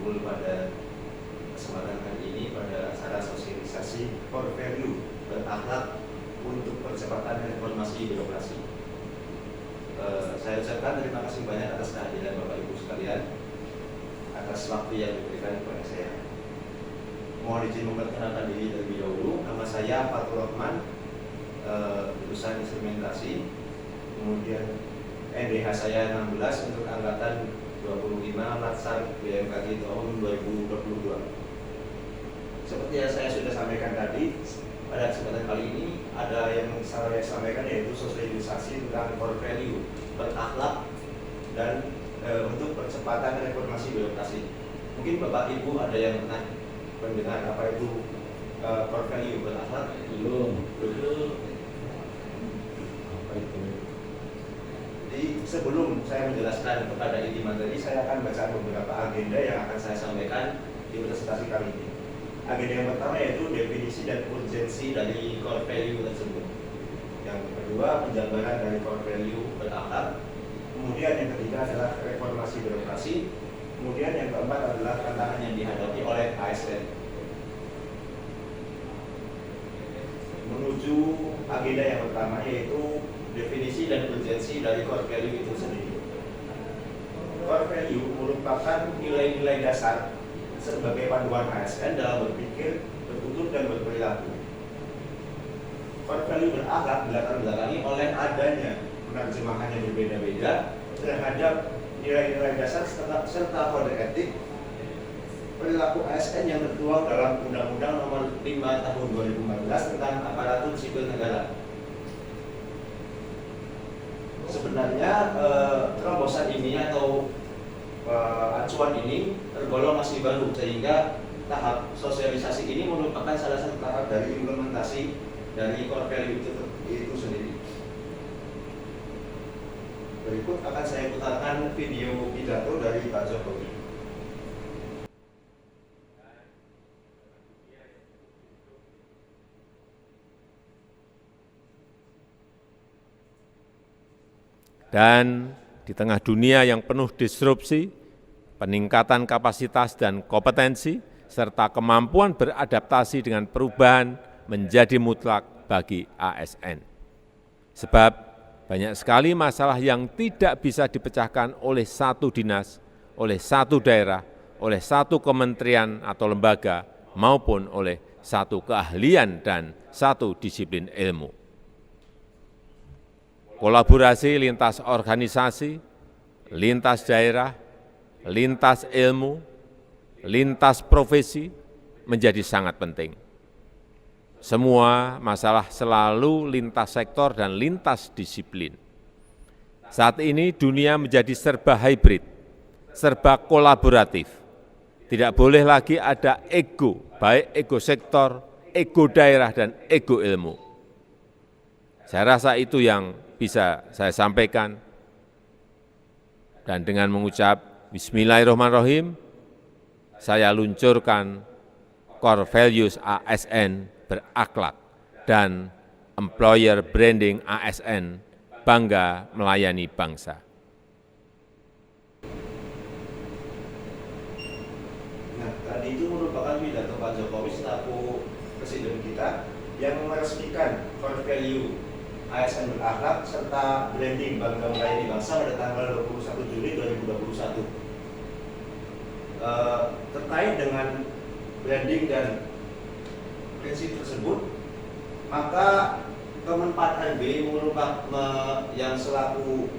berkumpul pada kesempatan kali ini pada acara sosialisasi core value berakhlak untuk percepatan reformasi birokrasi. Saya ucapkan terima kasih banyak atas kehadiran Bapak Ibu sekalian, atas waktu yang diberikan kepada saya. Mohon izin memperkenalkan diri terlebih dahulu. Nama saya Fathur Rahman, lulusan instrumentasi, kemudian NDH saya 16 untuk angkatan 25 Latsar BMKG tahun 2022. Seperti yang saya sudah sampaikan tadi, pada kesempatan kali ini ada yang saya sampaikan, yaitu sosialisasi tentang core value berakhlak dan untuk percepatan reformasi birokrasi. Mungkin Bapak Ibu ada yang pernah mendengar apa itu core value berakhlak? Belum. Apa itu? Jadi sebelum saya menjelaskan kepada inti materi, saya akan baca beberapa agenda yang akan saya sampaikan di presentasi kali ini. Agenda yang pertama yaitu definisi dan urgensi dari core value tersebut. Yang kedua, penjabaran dari core value berakhlak. Kemudian yang ketiga adalah reformasi birokrasi. Kemudian yang keempat adalah tantangan yang dihadapi oleh ASN. Menuju agenda yang pertama, yaitu definisi dan urgensi dari core value itu sendiri. Core value merupakan nilai-nilai dasar sebagai panduan ASN dalam berpikir, bertutur, dan berperilaku. Core value berakhlak dilatar-belakangi oleh adanya penerjemahan yang berbeda-beda terhadap nilai-nilai dasar serta kode etik perilaku ASN yang tertuang dalam Undang-Undang Nomor 5 Tahun 2014 tentang Aparatur Sipil Negara. Sebenarnya terobosan ini atau acuan ini tergolong masih baru, sehingga tahap sosialisasi ini merupakan salah satu tahap dari implementasi dari core value itu sendiri. Berikut akan saya putarkan video pidato dari Pak Jokowi. Dan di tengah dunia yang penuh disrupsi, peningkatan kapasitas dan kompetensi, serta kemampuan beradaptasi dengan perubahan menjadi mutlak bagi ASN. Sebab banyak sekali masalah yang tidak bisa dipecahkan oleh satu dinas, oleh satu daerah, oleh satu kementerian atau lembaga, maupun oleh satu keahlian dan satu disiplin ilmu. Kolaborasi lintas organisasi, lintas daerah, lintas ilmu, lintas profesi menjadi sangat penting. Semua masalah selalu lintas sektor dan lintas disiplin. Saat ini dunia menjadi serba hybrid, serba kolaboratif. Tidak boleh lagi ada ego, baik ego sektor, ego daerah, dan ego ilmu. Saya rasa itu yang bisa saya sampaikan. Dan dengan mengucap Bismillahirrahmanirrahim, saya luncurkan core values ASN berakhlak dan employer branding ASN bangga melayani bangsa. Nah, tadi itu merupakan pidato Pak Jokowi selaku Presiden kita yang meresmikan core value ASN berakhlak serta branding bangga melayani bangsa pada tanggal 21 Juli 2021. Terkait dengan branding dan prinsip tersebut, maka Kemenpan RB yang selaku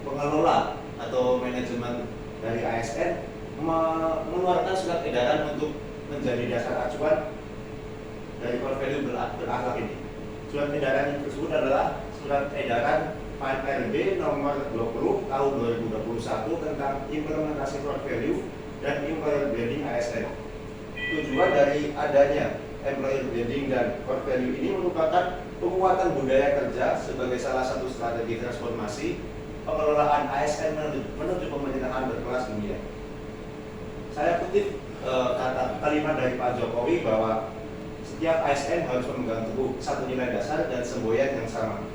pengelola atau manajemen dari ASN mengeluarkan surat edaran untuk menjadi dasar acuan dari core value berakhlak ini. Surat edaran tersebut adalah surat edaran RB nomor 20 tahun 2021 tentang implementasi core value dan employer branding ASN. Tujuan dari adanya employer branding dan core value ini merupakan penguatan budaya kerja sebagai salah satu strategi transformasi pengelolaan ASN menuju pemerintahan berkelas dunia. Saya kutip kalimat dari Pak Jokowi bahwa setiap ASN harus memegang teguh satu nilai dasar dan semboyan yang sama.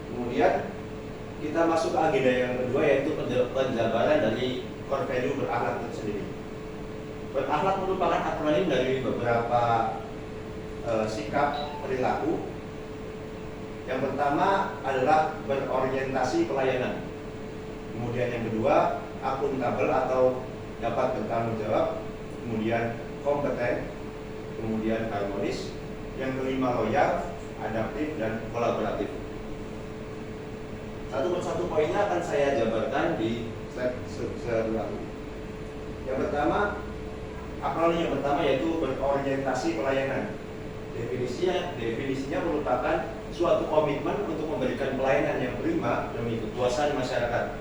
Kemudian kita masuk ke agenda yang kedua, yaitu penjabaran dari core value berakhlak itu sendiri. Berakhlak merupakan akronim dari beberapa sikap perilaku. Yang pertama adalah berorientasi pelayanan. Kemudian yang kedua, akuntabel atau dapat bertanggung jawab. Kemudian kompeten. Kemudian harmonis. Yang kelima, loyal, adaptif, dan kolaboratif. Satu persatu poinnya akan saya jabarkan di slide selanjutnya. Yang pertama, akronim yang pertama yaitu berorientasi pelayanan. Definisinya merupakan suatu komitmen untuk memberikan pelayanan yang prima demi kepuasan masyarakat.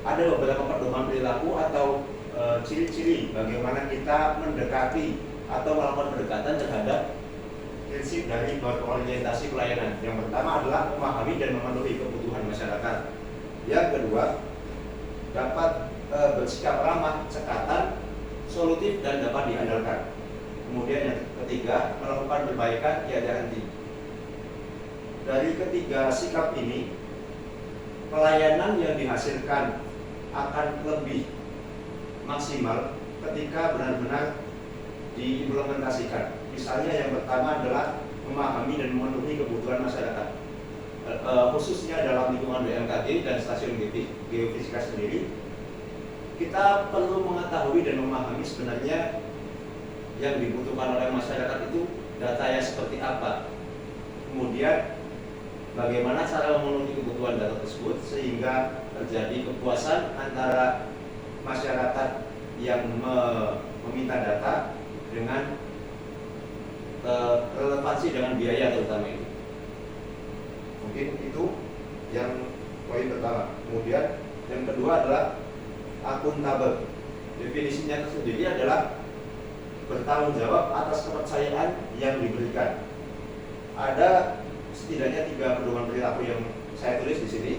Ada beberapa pedoman perilaku atau ciri-ciri bagaimana kita mendekati atau melakukan pendekatan terhadap prinsip dari berorientasi pelayanan. Yang pertama adalah memahami dan memenuhi kebutuhan masyarakat. Yang kedua, dapat bersikap ramah, cekatan, solutif, dan dapat diandalkan. Kemudian yang ketiga, melakukan perbaikan tiada henti. Dari ketiga sikap ini, pelayanan yang dihasilkan akan lebih maksimal ketika benar-benar diimplementasikan. Misalnya yang pertama adalah memahami dan memenuhi kebutuhan masyarakat, khususnya dalam lingkungan BMKG dan stasiun geofisika sendiri. Kita perlu mengetahui dan memahami sebenarnya yang dibutuhkan oleh masyarakat itu datanya seperti apa. Kemudian bagaimana cara memenuhi kebutuhan data tersebut sehingga terjadi kepuasan antara masyarakat yang meminta data dengan relevansi dengan biaya terutama itu. Mungkin itu yang poin pertama. Kemudian yang kedua adalah akuntabel. Definisinya sendiri adalah bertanggung jawab atas kepercayaan yang diberikan. Ada setidaknya 3 pedoman perilaku yang saya tulis di sini.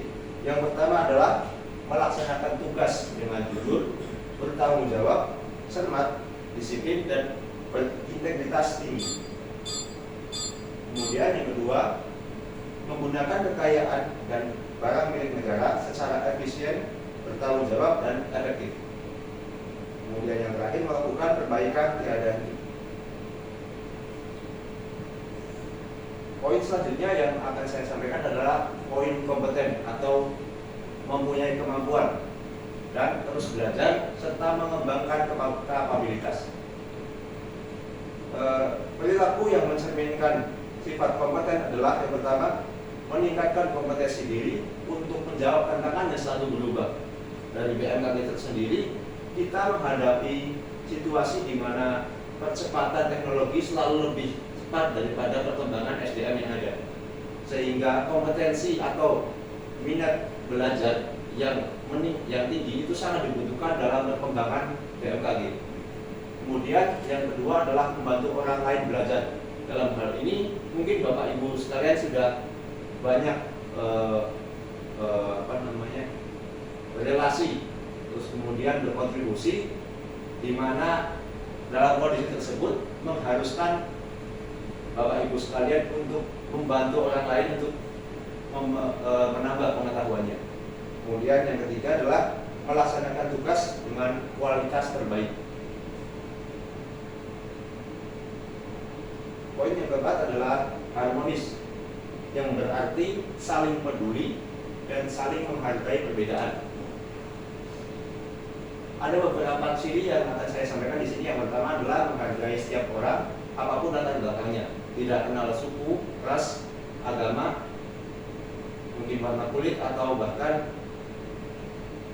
Yang pertama adalah melaksanakan tugas dengan jujur, bertanggung jawab, cermat, disiplin, dan berintegritas tinggi. Kemudian yang kedua, menggunakan kekayaan dan barang milik negara secara efisien, bertanggung jawab, dan efektif. Kemudian yang terakhir, melakukan perbaikan tiada henti. Poin selanjutnya yang akan saya sampaikan adalah poin kompeten atau mempunyai kemampuan dan terus belajar serta mengembangkan kapabilitas. Perilaku yang mencerminkan sifat kompeten adalah yang pertama, meningkatkan kompetensi diri untuk menjawab tantangan yang selalu berubah. Dari BMKG tersendiri, kita menghadapi situasi di mana percepatan teknologi selalu lebih cepat daripada perkembangan SDM yang ada, sehingga kompetensi atau minat belajar yang tinggi itu sangat dibutuhkan dalam perkembangan BMKG. Kemudian yang kedua adalah membantu orang lain belajar. Dalam hal ini mungkin Bapak Ibu sekalian sudah banyak berrelasi, terus kemudian berkontribusi, di mana dalam kondisi tersebut mengharuskan Bapak Ibu sekalian untuk membantu orang lain untuk menambah pengetahuannya. Kemudian yang ketiga adalah melaksanakan tugas dengan kualitas terbaik. Poin yang keempat adalah harmonis, yang berarti saling peduli dan saling menghargai perbedaan. Ada beberapa ciri yang akan saya sampaikan di sini. Yang pertama adalah menghargai setiap orang, apapun latar belakangnya, tidak kenal suku, ras, agama, mungkin warna kulit, atau bahkan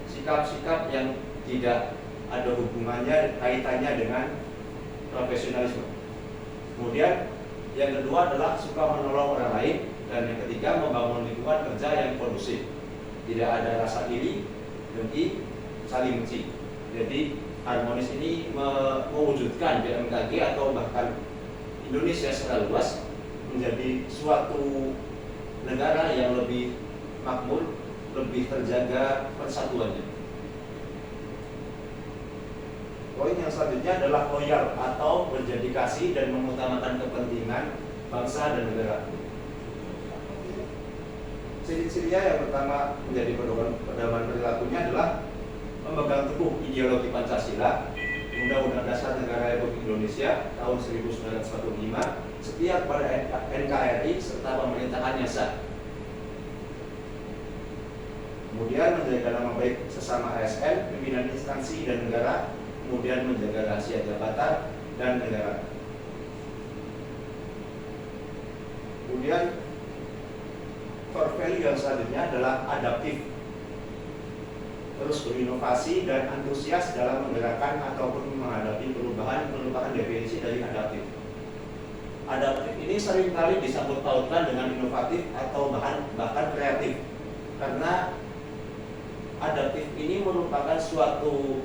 sikap-sikap yang tidak ada hubungannya, kaitannya dengan profesionalisme. Kemudian yang kedua adalah suka menolong orang lain, dan yang ketiga membangun lingkungan kerja yang kondusif, tidak ada rasa iri, dengki, saling benci. Jadi harmonis ini mewujudkan BMKG atau bahkan Indonesia secara luas menjadi suatu negara yang lebih makmur, lebih terjaga persatuannya. Poin yang selanjutnya adalah loyal atau berdedikasi dan mengutamakan kepentingan bangsa dan negara. Ciri-cirinya yang pertama menjadi pedoman perilakunya adalah memegang teguh ideologi Pancasila, Undang-Undang Dasar Negara Republik Indonesia tahun 1945, setia pada NKRI serta pemerintahannya sah. Kemudian menjaga nama baik sesama ASN, pimpinan instansi dan negara, kemudian menjaga rahasia jabatan dan negara. Kemudian core value yang selanjutnya adalah adaptif, terus berinovasi dan antusias dalam menggerakkan ataupun menghadapi perubahan merupakan definisi dari adaptif. Adaptif ini seringkali disangkut pautkan dengan inovatif atau bahkan kreatif, karena adaptif ini merupakan suatu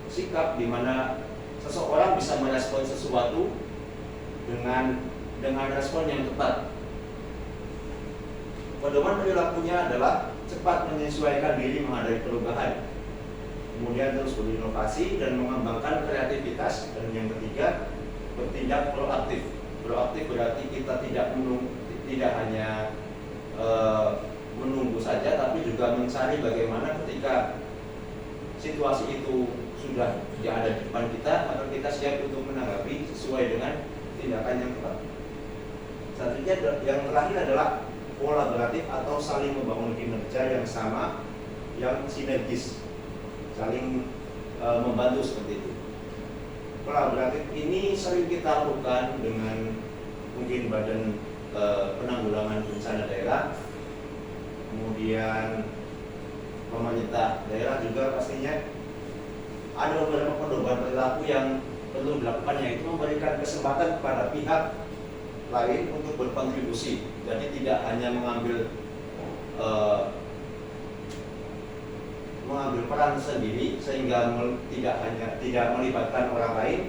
sikap di mana seseorang bisa merespon sesuatu dengan respon yang tepat. Pedoman perilakunya adalah cepat menyesuaikan diri menghadapi perubahan, kemudian terus berinovasi dan mengembangkan kreativitas, dan yang ketiga bertindak proaktif. Proaktif berarti kita tidak hanya menunggu saja, tapi juga mencari bagaimana ketika situasi itu sudah ada di depan kita, maka kita siap untuk menanggapi sesuai dengan tindakan yang tepat. Selanjutnya yang terakhir adalah kolaboratif atau saling membangun kinerja yang sama, yang sinergis, saling membantu seperti itu. Kolaboratif ini sering kita lakukan dengan mungkin Badan Penanggulangan Bencana Daerah, kemudian pemerintah daerah juga pastinya. Ada beberapa pedoman perilaku yang perlu dilakukan, yaitu memberikan kesempatan kepada pihak lain untuk berkontribusi. Jadi tidak hanya mengambil peran sendiri sehingga tidak melibatkan orang lain,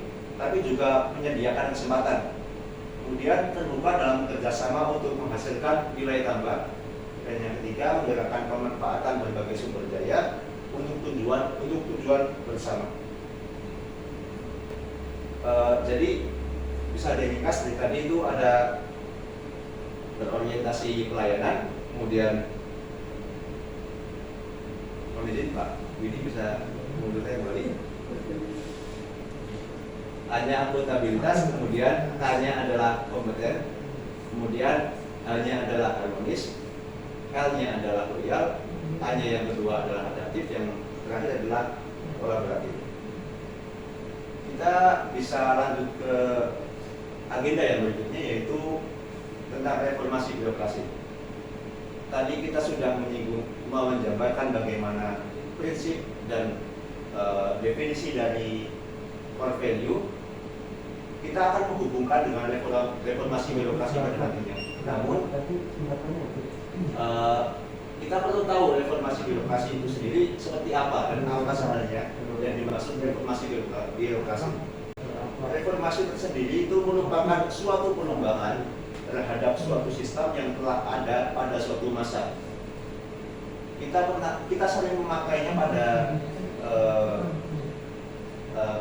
tapi juga menyediakan kesempatan. Kemudian terbuka dalam kerjasama untuk menghasilkan nilai tambah. Dan yang ketiga, menggerakkan pemanfaatan berbagai sumber daya untuk tujuan bersama. Jadi bisa diringkas dari tadi itu ada berorientasi pelayanan, kemudian izin Pak Widi bisa mengundurkan kembali. Hanya akuntabilitas, kemudian K-nya adalah kompeten, kemudian H-nya adalah harmonis, L-nya adalah loyal, A-nya yang kedua adalah adaptif, yang terakhir adalah kolaboratif. Kita bisa lanjut ke agenda yang berikutnya, yaitu tentang reformasi birokrasi. Tadi kita sudah menjabarkan bagaimana prinsip dan definisi dari core value. Kita akan menghubungkan dengan reformasi birokrasi pada nantinya. Namun kita perlu tahu reformasi birokrasi itu sendiri seperti apa dan apa sebenarnya yang dimaksud reformasi birokrasi. Reformasi tersendiri itu merupakan suatu pengembangan terhadap suatu sistem yang telah ada pada suatu masa. Kita sering memakainya pada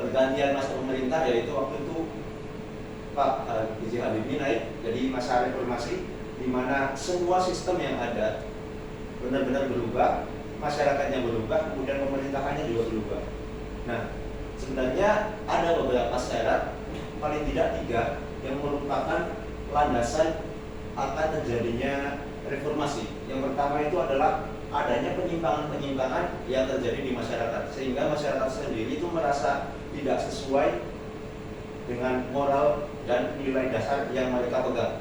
pergantian masa pemerintah, yaitu waktu itu Pak B.J. Habibie naik jadi masa reformasi, di mana semua sistem yang ada benar-benar berubah, masyarakatnya berubah, kemudian pemerintahannya juga berubah. Nah, sebenarnya ada beberapa syarat, paling tidak 3, yang merupakan landasan akan terjadinya reformasi. Yang pertama itu adalah adanya penyimpangan-penyimpangan yang terjadi di masyarakat, sehingga masyarakat sendiri itu merasa tidak sesuai dengan moral dan nilai dasar yang mereka pegang.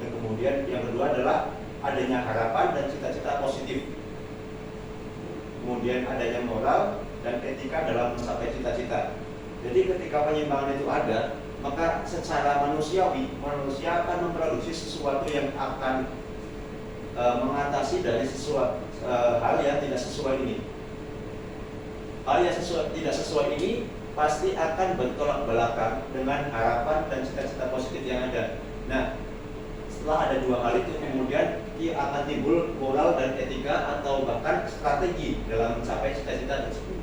Dan kemudian yang kedua adalah adanya harapan dan cita-cita positif. Kemudian adanya moral dan etika dalam mencapai cita-cita. Jadi ketika penyimpangan itu ada, maka secara manusiawi, manusia akan memproduksi sesuatu yang akan mengatasi dari sesuatu hal yang tidak sesuai ini. Hal yang tidak sesuai ini pasti akan bertolak belakang dengan harapan dan cita-cita positif yang ada. Nah, setelah ada 2 hal itu, kemudian dia akan timbul moral dan etika atau bahkan strategi dalam mencapai cita-cita tersebut.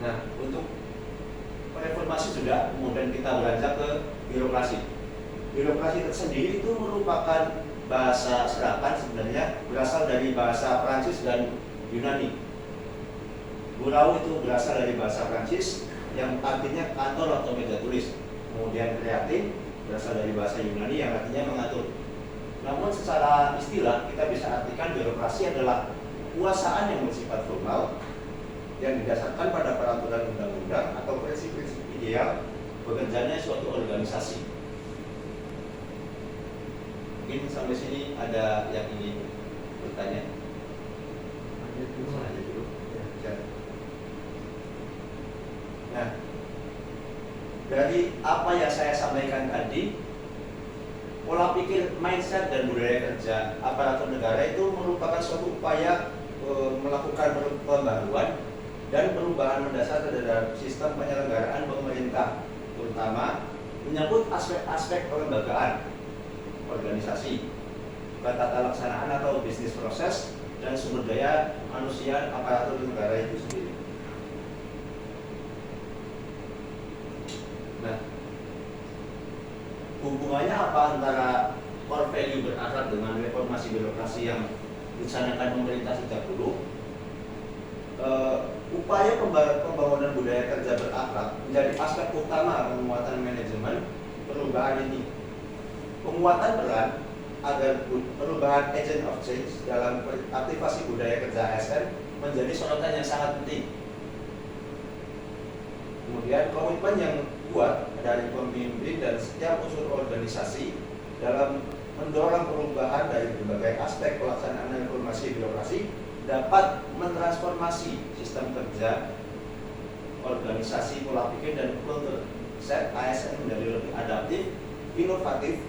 Nah, untuk reformasi sudah, kemudian kita beranjak ke birokrasi. Birokrasi tersendiri itu merupakan bahasa serapan sebenarnya berasal dari bahasa Prancis dan Yunani. Burau itu berasal dari bahasa Prancis yang artinya kantor atau meja tulis. Kemudian kreatif berasal dari bahasa Yunani yang artinya mengatur. Namun secara istilah kita bisa artikan birokrasi adalah kekuasaan yang bersifat formal yang didasarkan pada peraturan undang-undang atau prinsip-prinsip ideal bekerjanya suatu organisasi. Mungkin sampai sini ada yang ingin bertanya? Aja dulu. Ya. Nah, dari apa yang saya sampaikan tadi, pola pikir, mindset, dan budaya kerja aparatur negara itu merupakan suatu upaya melakukan pembaruan dan perubahan mendasar terhadap sistem penyelenggaraan pemerintah, terutama menyangkut aspek-aspek kelembagaan, organisasi, tata laksanaan atau bisnis proses, dan sumber daya manusia aparatur negara itu sendiri. Nah, hubungannya apa antara core value berakhlak dengan reformasi birokrasi yang dicanangkan pemerintah sejak dulu? Upaya pembangunan budaya kerja berakhlak menjadi aspek utama penguatan manajemen perubahan ini. Penguatan peran agar perubahan agent of change dalam aktivasi budaya kerja ASN menjadi sorotan yang sangat penting. Kemudian komitmen yang kuat dari pemimpin dan setiap unsur organisasi dalam mendorong perubahan dari berbagai aspek pelaksanaan reformasi birokrasi dapat mentransformasi sistem kerja, organisasi, pola pikir, dan kultur set ASN menjadi lebih adaptif, inovatif,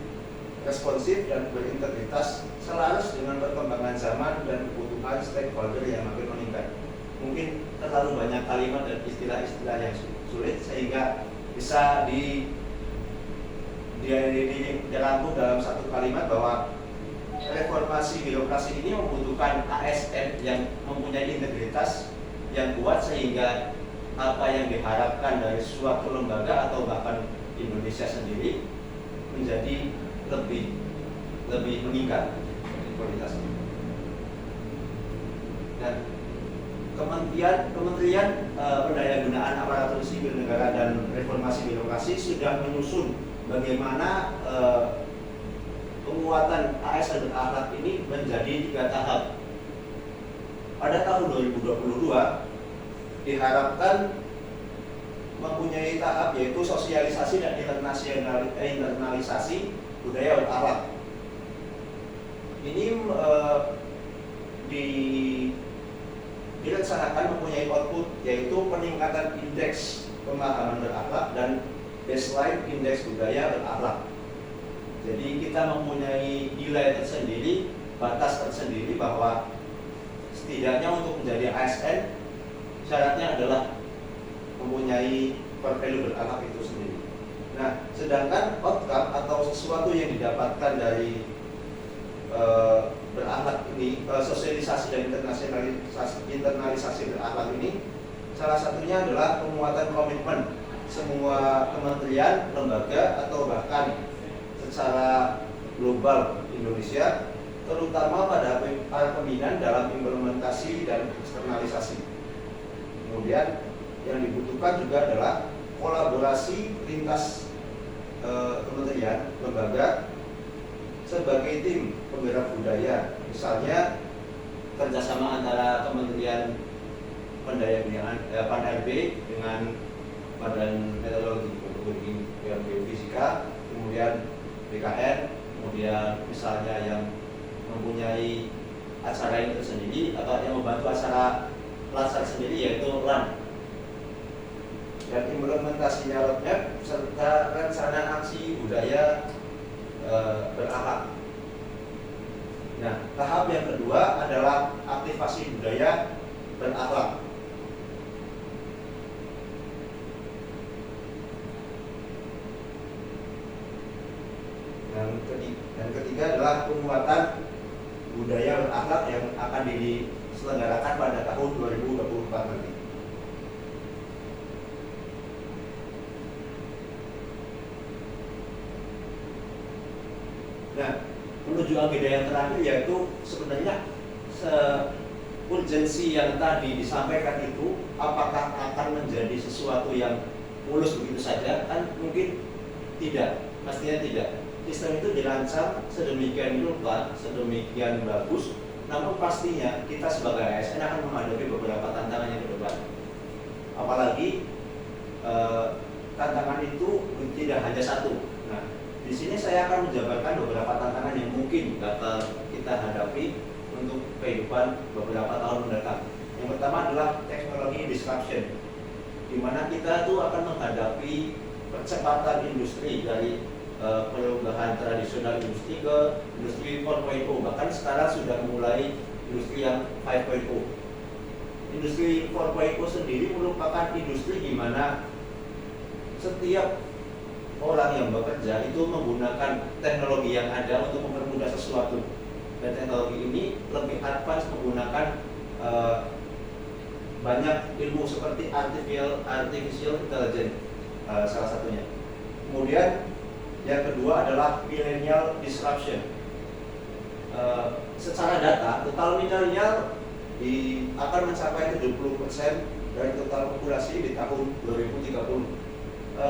responsif, dan berintegritas selaras dengan perkembangan zaman dan kebutuhan stakeholder yang makin meningkat. Mungkin terlalu banyak kalimat dan istilah-istilah yang sulit sehingga bisa dirangkum dalam satu kalimat bahwa reformasi birokrasi ini membutuhkan ASN yang mempunyai integritas yang kuat sehingga apa yang diharapkan dari suatu lembaga atau bahkan Indonesia sendiri menjadi lebih meningkat kualitasnya. Dan Kementerian Pendayagunaan Aparatur Sipil Negara dan Reformasi Birokrasi sudah menyusun bagaimana penguatan ASN berakhlak ini menjadi 3 tahap. Pada tahun 2022 diharapkan mempunyai tahap yaitu sosialisasi dan internalisasi budaya berakhlak. Ini direncanakan mempunyai output yaitu peningkatan indeks pemahaman berakhlak dan baseline indeks budaya berakhlak. Jadi kita mempunyai nilai tersendiri, batas tersendiri bahwa setidaknya untuk menjadi ASN syaratnya adalah mempunyai core value berakhlak itu sendiri. Nah, sedangkan outcome atau sesuatu yang didapatkan dari berakhlak ini, sosialisasi dan internalisasi berakhlak ini, salah satunya adalah penguatan komitmen semua kementerian, lembaga, atau bahkan secara global Indonesia, terutama pada para pembinaan dalam implementasi dan eksternalisasi. Kemudian yang dibutuhkan juga adalah kolaborasi lintas kementerian, lembaga sebagai tim penggerak budaya, misalnya kerjasama antara Kementerian Pendayagunaan PAN-RB dengan Badan Meteorologi dan Geofisika, kemudian BKN, kemudian misalnya yang mempunyai acara itu sendiri atau yang membantu acara latsar sendiri yaitu LAN, dan implementasinya roadmap serta rencana aksi budaya berakhlak. Nah, tahap yang kedua adalah aktivasi budaya berakhlak. Dan ketiga adalah penguatan budaya berakhlak yang akan diselenggarakan pada tahun 2024 nanti. Nah, menuju agenda yang terakhir, yaitu sebenarnya urgensi yang tadi disampaikan itu apakah akan menjadi sesuatu yang mulus begitu saja? Kan mungkin tidak, pastinya tidak. Sistem itu dirancang sedemikian rupa, sedemikian bagus, namun pastinya kita sebagai ASN akan menghadapi beberapa tantangan yang ke depan. Apalagi tantangan itu tidak hanya satu. Nah, di sini saya akan menjabarkan beberapa tantangan yang mungkin bakal kita hadapi untuk kehidupan beberapa tahun mendatang. Yang pertama adalah teknologi disruption, di mana kita tuh akan menghadapi percepatan industri dari perubahan tradisional industri ke industri 4.0, bahkan sekarang sudah mulai industri yang 5.0. Industri 4.0 sendiri merupakan industri di mana setiap orang yang bekerja itu menggunakan teknologi yang ada untuk mempermudah sesuatu, dan teknologi ini lebih advance menggunakan banyak ilmu seperti artificial intelligence, salah satunya. Kemudian yang kedua adalah millennial disruption. Secara data, total milenial akan mencapai 70% dari total populasi di tahun 2030.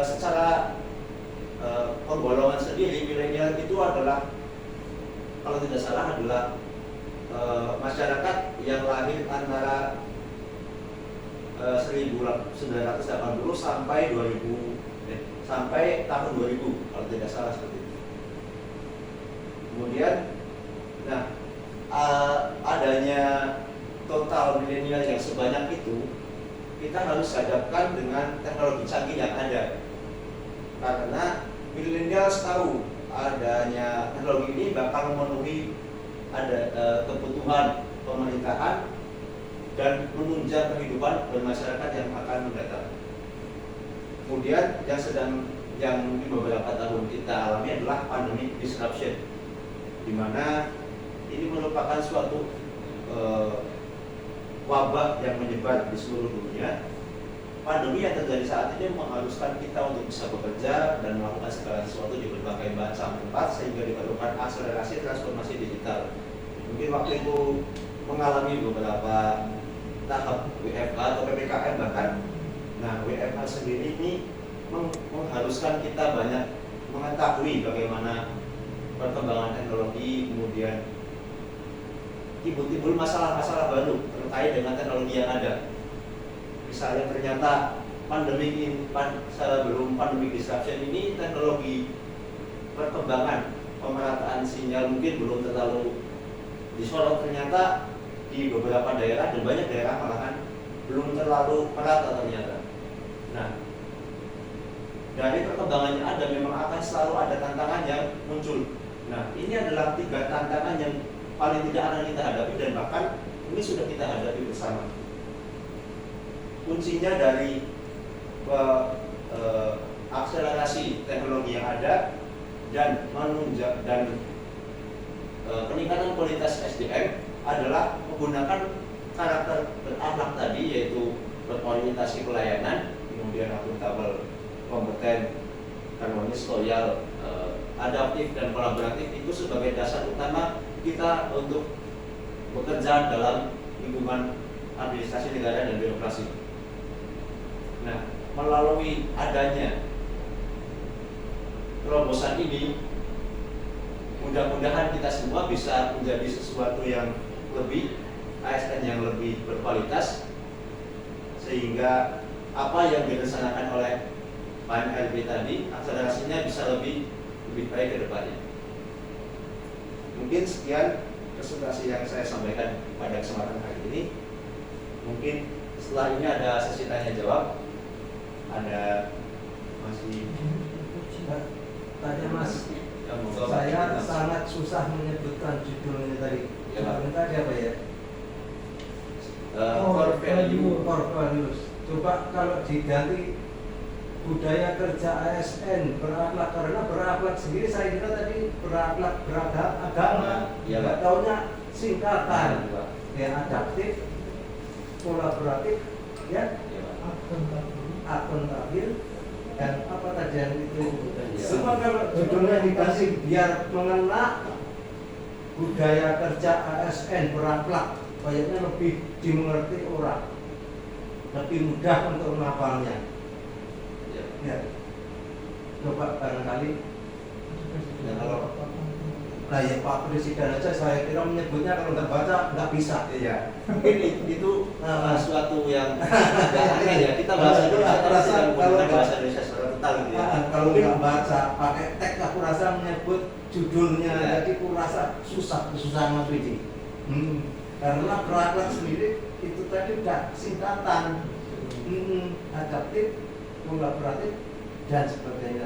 Secara penggolongan sendiri, milenial itu adalah, kalau tidak salah, adalah masyarakat yang lahir antara 1980 sampai sampai tahun 2000, kalau tidak salah seperti itu. Kemudian, nah, adanya total milenial yang sebanyak itu, kita harus hadapkan dengan teknologi canggih yang ada. Karena milenial tahu adanya teknologi ini bakal memenuhi kebutuhan pemerintahan dan menunjang kehidupan bermasyarakat yang akan mendatang. Kemudian yang mungkin beberapa tahun kita alami adalah pandemic disruption, di mana ini merupakan suatu wabah yang menyebar di seluruh dunia. Pandemi yang terjadi saat ini mengharuskan kita untuk bisa bekerja dan melakukan segala sesuatu di berbagai macam tempat, sehingga diperlukan akselerasi transformasi digital. Mungkin waktu itu mengalami beberapa tahap WFH atau PPKM bahkan. Nah, WFH sendiri ini mengharuskan kita banyak mengetahui bagaimana perkembangan teknologi, kemudian timbul masalah-masalah baru terkait dengan teknologi yang ada. Misalnya ternyata sebelum pandemi disruption ini teknologi perkembangan pemerataan sinyal mungkin belum terlalu disorot, ternyata di beberapa daerah dan banyak daerah malahan belum terlalu merata ternyata. Nah, dari perkembangan yang ada memang akan selalu ada tantangan yang muncul. Nah, ini adalah 3 tantangan yang paling tidak akan kita hadapi dan bahkan ini sudah kita hadapi bersama. Kuncinya dari akselerasi teknologi yang ada dan menunjang dan peningkatan kualitas SDM adalah menggunakan karakter berakhlak tadi, yaitu berorientasi pelayanan, kemudian akuntabel, kompeten, harmonis, loyal, adaptif, dan kolaboratif. Itu sebagai dasar utama kita untuk bekerja dalam lingkungan administrasi negara dan birokrasi. Nah, melalui adanya terobosan ini, mudah-mudahan kita semua bisa menjadi sesuatu yang lebih, ASN yang lebih berkualitas, sehingga apa yang direncanakan oleh Pak MLB tadi, akselerasinya bisa lebih baik ke depannya. Mungkin sekian presentasi yang saya sampaikan pada kesempatan hari ini. Mungkin setelah ini ada sesi tanya jawab. Ada masih tanya Mas, saya sangat susah menyebutkan judulnya tadi. Judulnya tadi apa ya? Core values. Coba kalau diganti budaya kerja ASN berakhlak, karena berakhlak sendiri saya kira tadi berakhlak beragama, nggak taunya singkatan, ya adaptif, kolaboratif, ya, akuntabel, dan apa tadi yang itu. Semua kalau judulnya dikasih biar mengena, budaya kerja ASN berakhlak, kayaknya lebih dimengerti orang, lebih mudah untuk menghafalnya. Ya. Coba barangkali Ya, kalau nah ya Pak Presiden aja saya kira menyebutnya kalau nggak baca nggak bisa. iya, mungkin itu suatu yang agak aneh ya. Kita bahasa Itu Indonesia aku rasa tidak kalau menggunakan bahasa Indonesia secara total gitu ya. kalau nggak baca pakai teks aku rasa menyebut judulnya, Ya. jadi aku rasa susah Mas Widi. Karena berakhlak sendiri itu tadi udah singkatan, adaptif, kolaboratif dan sebagainya.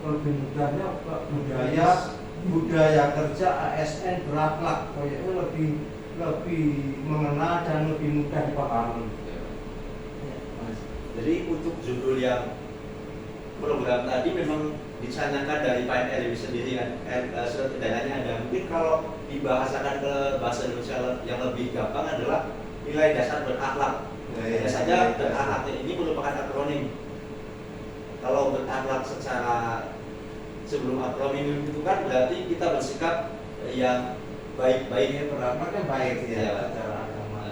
Lebih mudahnya budaya kerja ASN berakhlak, kayaknya lebih mengenal dan lebih mudah dipahami. Ya, Mas. Jadi untuk judul yang program tadi memang dicanangkan dari Pak RW sendiri kan, surat edarannya ada. Mungkin kalau dibahasakan ke bahasa Indonesia yang lebih gampang adalah nilai dasar berakhlak. Hanya saja berakhlak ini merupakan akronim. Kalau berakhlak secara sebelum akronim itu kan berarti kita bersikap yang baik-baik. Berakhlaknya baik ya, Ya. secara agama.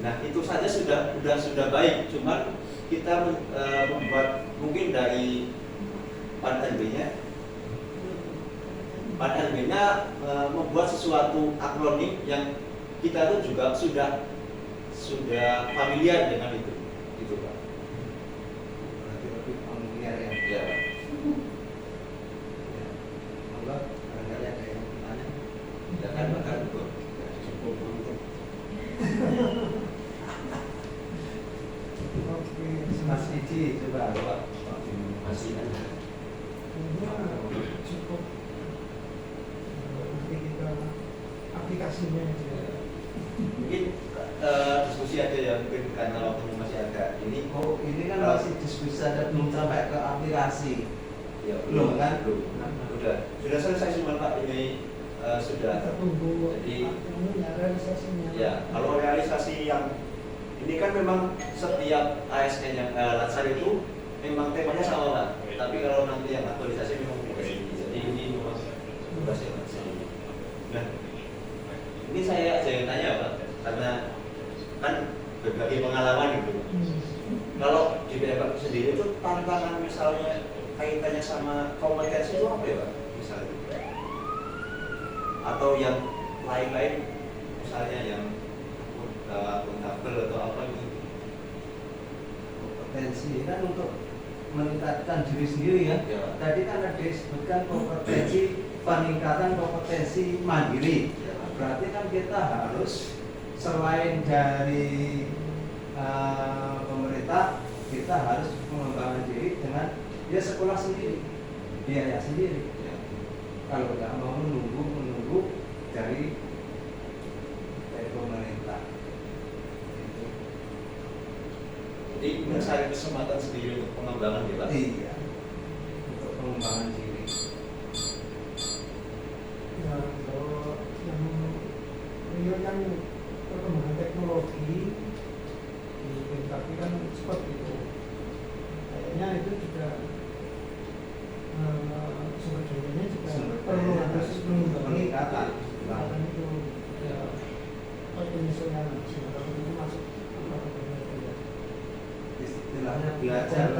Nah itu saja sudah baik, cuman kita membuat mungkin dari Pan RB-nya membuat sesuatu akronim yang kita tuh juga sudah familiar dengan itu, gitu Pak. Berarti lebih familiar ya. Ya. Monggo, barangkali ada yang bertanya. Ya kan makan betul. Cukup untuk Oke, Mas Iji coba. Pak masih ada. cukup. Nanti kita aplikasinya aja. Mungkin diskusi aja ya, mungkin karena waktunya masih agak ini. Oh, ini kan masih diskusi, ada belum sampai ke aplikasi. Ya, Belum kan? Belum. Sudah selesai semua Pak, ini sudah. Kita tunggu Jadi realisasinya. ya, kalau realisasi yang ini kan memang setiap ASN yang Latsar itu memang temanya sama Pak. Tapi kalau nanti yang aktualisasi memang beda sendiri. Jadi ini memang tugasnya Latsar. Nah, ini saya aja yang tanya Pak, karena kan berbagai pengalaman gitu. Kalau di daerah sendiri itu tantangan misalnya kaitannya sama kompetensi itu apa ya Pak? Misalnya, atau yang lain-lain, misalnya yang akuntabel atau apa gitu. Kompetensi kan untuk meningkatkan diri sendiri ya. Ya. Tadi kan ada disebutkan kompetensi, peningkatan kompetensi mandiri. Ya. Berarti kan kita harus selain dari pemerintah, kita harus mengembangkan diri dengan dia sekolah sendiri, biaya sendiri. Ya. Kalau nggak mau menunggu dari pemerintah. Jadi mencari kesempatan sendiri untuk pengembangan ya Pak. Iya, untuk pengembangan diri. Ya, kalau yang ini kan perkembangan teknologi, tapi kan cepat gitu. Kayaknya itu juga sumber dayanya juga perlu harus peningkatan. Peningkatan itu ya penyesuaian sehingga itu masuk Istilahnya belajar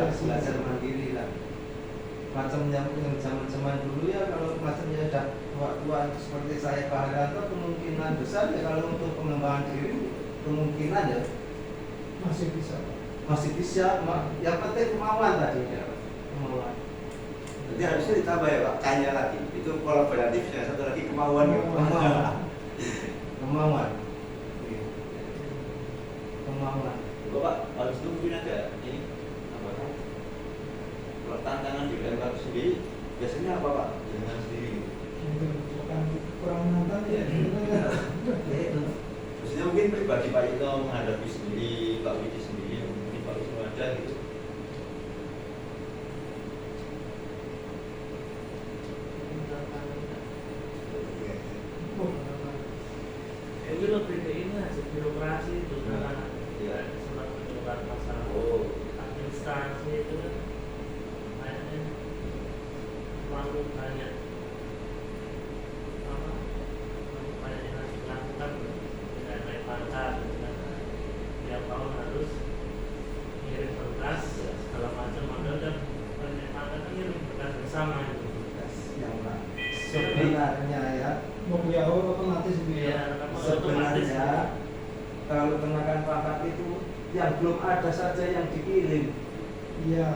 mandiri lah. Macam yang zaman dulu ya, kalau macamnya udah tua-tua seperti saya Pak Haryanto, kemungkinan besar ya kalau untuk pengembangan diri kemungkinan ya masih bisa. Yang penting kemauan tadi ya. Kemauan. Jadi harusnya ditambah ya Pak, kayaknya lagi. Itu kolaboratif ya, satu lagi kemauan gitu. Kemauan. Iya. Kemauan. Bapak, habis itu mungkin ada ini apa kan? Kalau tantangan di dalam itu sendiri biasanya apa Pak? Dengan sendiri. Bukan kurang menantang ya. Ya itu. Maksudnya mungkin pribadi Pak Ito menghadapi sendiri, Pak Widi sendiri, mungkin Pak Wisnu ada gitu. Itu lebih ke ini hasil birokrasi itu karena Iya. sempat menemukan masalah Oh. administrasi itu kan kayaknya terlalu banyak apa besar gitu kan. Tiap tahun harus ngirim berkas segala macam, ada dan pangkat ngirim berkas bersama gitu. yang sebenarnya ya Mobil otomatis gitu Iya, ya. sebenarnya kalau kenakan pangkat itu yang belum ada saja yang dikirim. Iya.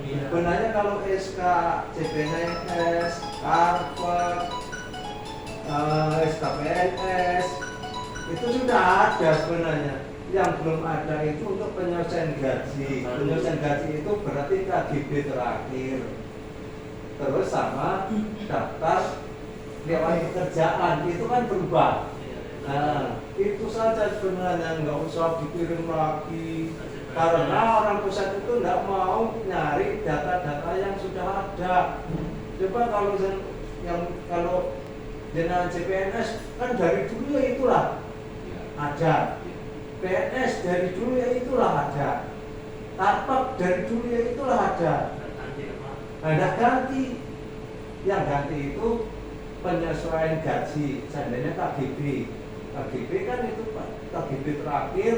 Iya. Sebenarnya kalau SK, CPNS, Karpet, SKPNS itu sudah ada sebenarnya. Yang belum ada itu untuk penyelesaian gaji. Penyelesaian gaji itu berarti KGB terakhir. Terus sama daftar lewat pekerjaan itu kan berubah. Nah, itu saja sebenarnya, nggak usah dikirim lagi. Karena orang pusat itu nggak mau nyari data-data yang sudah ada. Coba kalau kalau dengan CPNS kan dari dulu ya itulah ada. PNS dari dulu ya itulah ada. Karpet dari dulu ya itulah ada. Ada ganti. Yang ganti itu penyesuaian gaji. Seandainya KGB. KGB kan itu KGB terakhir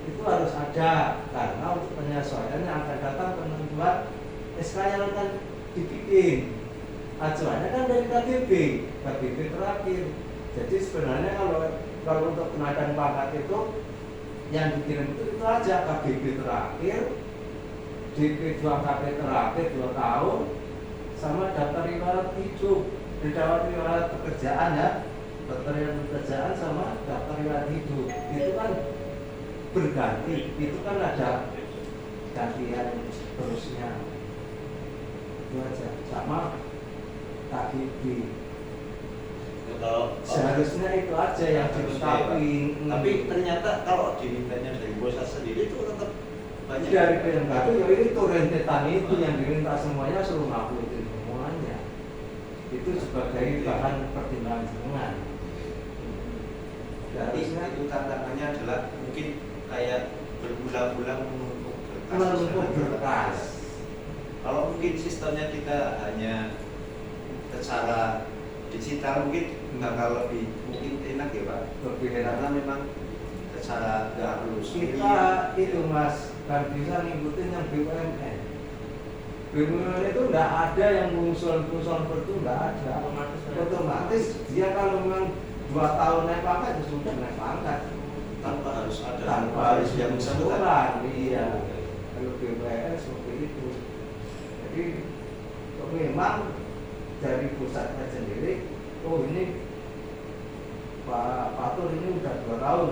itu harus ada karena untuk penyesuaian yang akan datang penentuan SK yang akan dibikin acuannya kan dari KGB terakhir. Jadi sebenarnya kalau untuk kenaikan pangkat itu yang dikirim itu aja KGB terakhir, DP 2KP terakhir 2 tahun, sama daftar riwayat hidup, daftar riwayat pekerjaan ya, daftar riwayat pekerjaan sama daftar riwayat hidup itu kan berganti, itu kan ada gantian terusnya itu aja sama KGB. Kalau Seharusnya itu aja yang dilengkapi. tapi ternyata kalau dimintanya dari pusat sendiri itu tetap banyak dari PMK itu ya itu rentetan itu yang diminta semuanya suruh ngakuin semuanya. Itu sebagai bahan pertimbangan jenengan. Jadi itu tantangannya adalah mungkin kayak berbulan-bulan Menumpuk berkas. Kalau mungkin sistemnya kita hanya secara digital mungkin bakal lebih mungkin enak ya Pak. Lebih enak. Karena memang secara nggak harus Kita itu Mas kan bisa ngikutin yang BUMN. BUMN itu nggak ada yang mengusul-usul itu nggak ada. Otomatis dia kalau memang 2 tahun naik pangkat ya sudah naik pangkat tanpa harus ada tanpa harus yang bersangkutan. Iya. Kalau BUMN seperti itu. Jadi memang dari pusatnya sendiri, oh ini Pak Patur ini udah 2 tahun.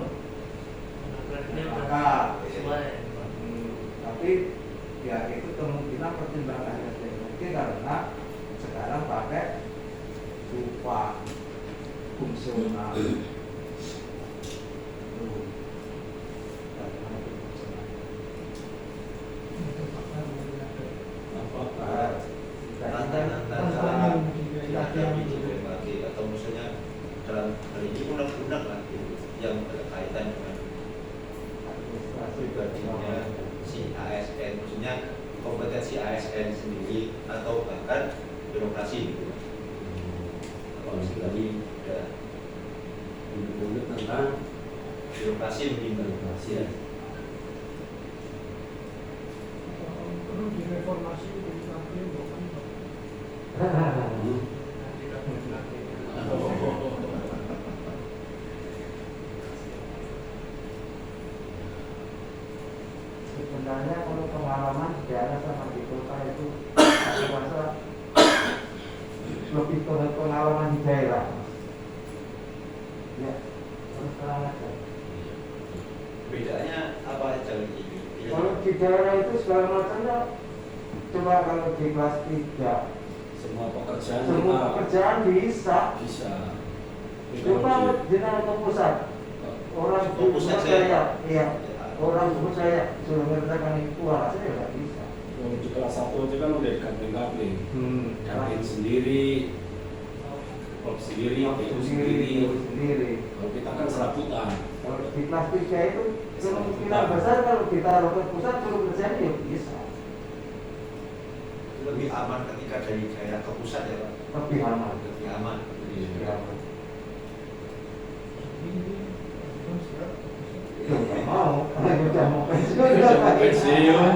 Maka tapi ya itu kemungkinan pertimbangannya mungkin karena sekarang pakai upah fungsional. atau misalnya dalam hal ini undang-undang lah yang berkaitan dengan pribadinya si ASN, maksudnya kompetensi ASN sendiri atau bahkan birokrasi gitu. Kalau sekali ada undang-undang tentang birokrasi mungkin birokrasi ya. Perlu direformasi tapi bukan. Sebenarnya kalau pengalaman di daerah sama di kota itu aku rasa lebih ke pengalaman di daerah. Ya, terus terang aja. Bedanya apa aja ini? Kalau di daerah itu segala macamnya, coba kalau di kelas 3 semua pekerjaan semua pekerjaan bisa. Coba jenang ke pusat. Orang di pusat saya, iya. Orang di saya suruh mengerjakan itu saya nggak bisa. di kelas 1 aja kan udah dikapling-kapling, dapin sendiri, klub sendiri, itu sendiri. Kalau kita kan serabutan. Kalau di kelas 3 itu kemungkinan besar kalau kita ke pusat suruh kerjaan ya bisa. Lebih aman ketika dari daerah ke pusat ya Pak. Lebih aman. Lebih aman. Lebih aman. udah mau pensiun. Udah mau pensiun.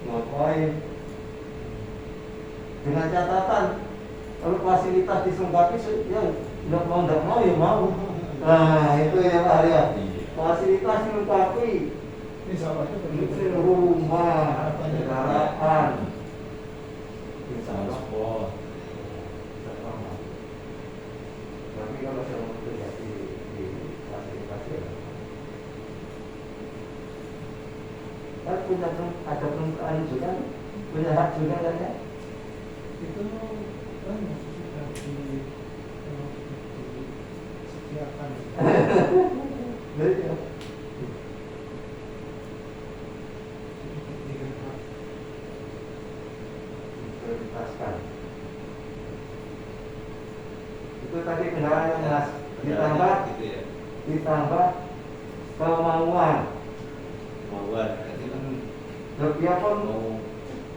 Ngapain? Dengan catatan kalau fasilitas diselengkapi ya nggak mau ya mau. Nah itu ya Pak ya. Fasilitas dilengkapi. Ini salahnya Itu rumah, kendaraan. Transport. Tapi kalau saya mau kerja di fasilitas ya, kan punya ada permintaan juga, punya hak juga kan ya? itu kan sudah disediakan. Jadi ya. Prioritaskan. Itu tadi kendaraan Mas, ditambah gitu ya. ditambah kemauan. Kemauan berarti Pak. Dia pun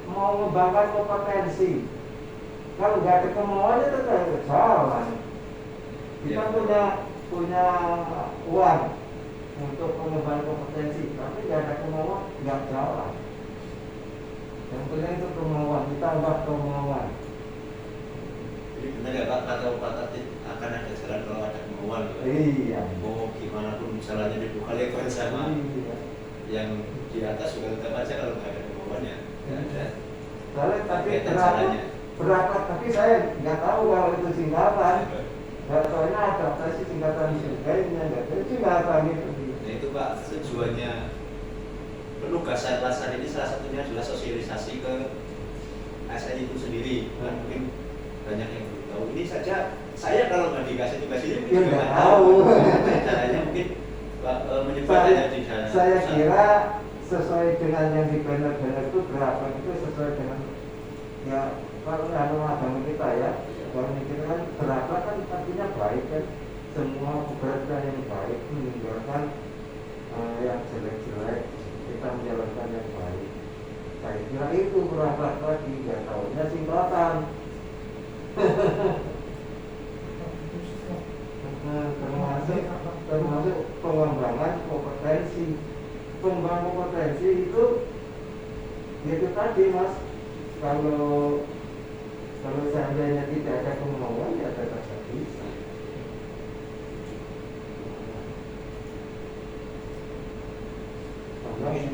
mau mengembangkan kompetensi. Kalau nggak ada kemauannya itu nggak jalan. Kita Ya. punya uang untuk mengembangkan kompetensi, tapi nggak ada kemauan nggak jalan. Yang penting itu kemauan, ditambah kemauan. Jadi benar ya Pak, kata Pak Tati akan ada jalan kalau ada kemauan gitu. Iya. Mau gimana pun jalannya dibuka lebar sama Iya. yang di atas juga tetap aja kalau nggak ada kemauannya nggak ada. Soalnya tadi Kelihatan jalannya. berapa, tapi saya nggak tahu kalau itu singkatan. Nggak tahu ini adaptasi singkatan sebagainya, nggak tahu singkatan itu. Nah itu Pak, tujuannya penugasan lasan ini salah satunya adalah sosialisasi ke ASN itu sendiri. Kan mungkin banyak yang belum tahu. Ini saja saya kalau nggak dikasih tugas ini mungkin Ya, juga nggak nggak tahu. tahu. Caranya mungkin menyebarkannya di jalan. Saya kira sesuai dengan yang di banner-banner itu berapa itu sesuai dengan ya kalau agama kita ya, kalau kita kan berapa kan artinya baik kan, semua keberatan yang baik meninggalkan yang jelek-jelek, kita menjalankan yang baik. Saya kira itu berapa lagi, nggak tahunya singkatan. termasuk pengembangan kompetensi. Pengembangan kompetensi itu tadi Mas, kalau seandainya tidak ada kemauan ya tetap tidak bisa. Mungkin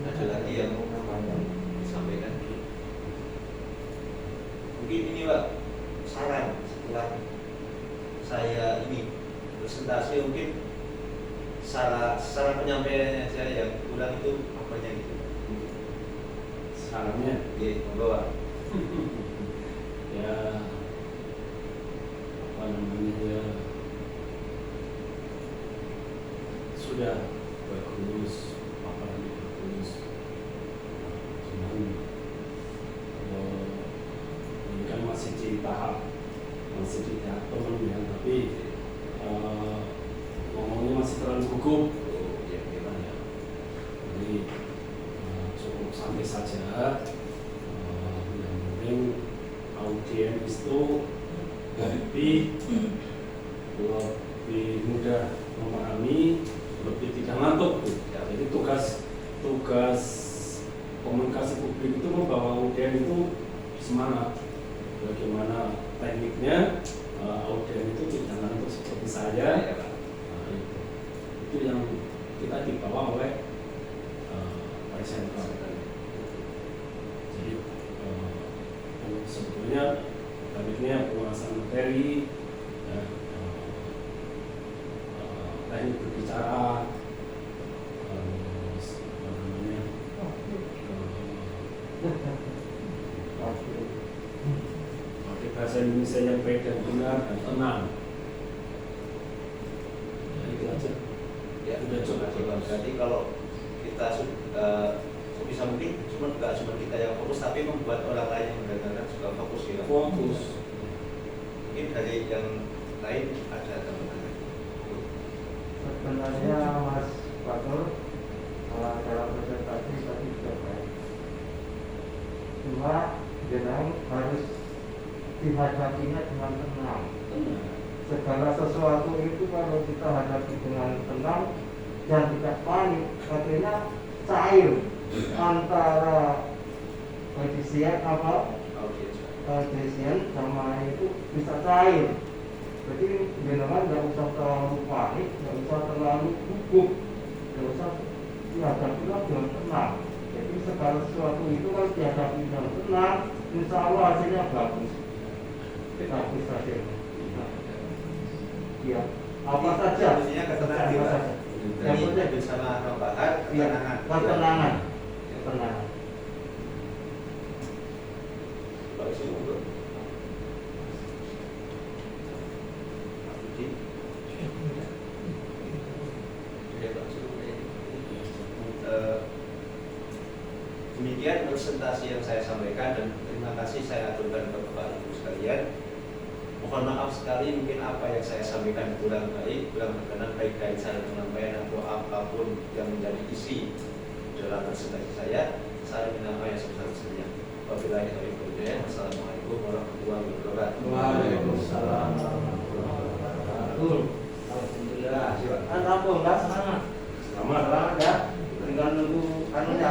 ada lagi yang mau disampaikan. Mungkin ini Pak, saran setelah saya ini presentasi mungkin salah penyampaiannya aja yang kurang itu apanya gitu. Sarannya Oke, monggo Pak. ya apa namanya ya sudah bagus, paparannya bagus, cuman ini kan masih di tahap teman ya, tapi ngomongnya masih terlalu gugup. Ya, gimana? Ya. Jadi cukup santai saja. Yang penting audiens itu lebih mudah memahami, lebih tidak ngantuk. Ya, jadi tugas komunikasi publik itu membawa audiens itu semangat. Bagaimana tekniknya audiens itu tidak ngantuk seperti saya. Itu yang kita dibawa oleh presenter. Jadi sebetulnya tekniknya penguasaan materi, ya, teknik berbicara, apa namanya, pakai bahasa Indonesia yang baik dan benar dan tenang. Ya, itu aja. Ya, Udah coba. Berarti kalau kita sebisa mungkin nggak cuma kita yang fokus, tapi membuat orang lain yang mendengarkan juga fokus ya. Fokus. Mungkin dari yang lain ada teman-teman. Sebenarnya Mas Pak Nur dalam presentasi tadi sudah baik. Cuma jenang harus dihadapinya dengan tenang. segala sesuatu itu kalau kita hadapi dengan tenang dan tidak panik, artinya cair antara audisian sama itu bisa cair. Jadi jenengan nggak usah terlalu panik, nggak usah terlalu gugup, nggak usah dihadapilah dengan tenang. Jadi segala sesuatu itu kalau dihadapi dengan tenang, insya Allah hasilnya bagus. Bagus hasilnya. Ya, apa saja. Intinya ketenangan Apa kita. saja. Yang Jadi penting bersama rombongan, ya, ketenangan. ketenangan. Baik, semoga. Jadi, demikian presentasi yang saya sampaikan dan terima kasih saya aturkan ke Bapak Ibu sekalian. Mohon maaf sekali mungkin apa yang saya sampaikan kurang baik, kurang berkenan baik dari cara penyampaian atau apapun yang menjadi isi dalam presentasi saya. Saya minta maaf yang sebesar-besarnya. Wabillahi taufiq wal hidayah. Wassalamualaikum warahmatullahi wabarakatuh. Waalaikumsalam warahmatullahi wabarakatuh. Alhamdulillah. Silakan rampung, Mas. Selamat. Selamat. Selamat ya. Tinggal nunggu anunya.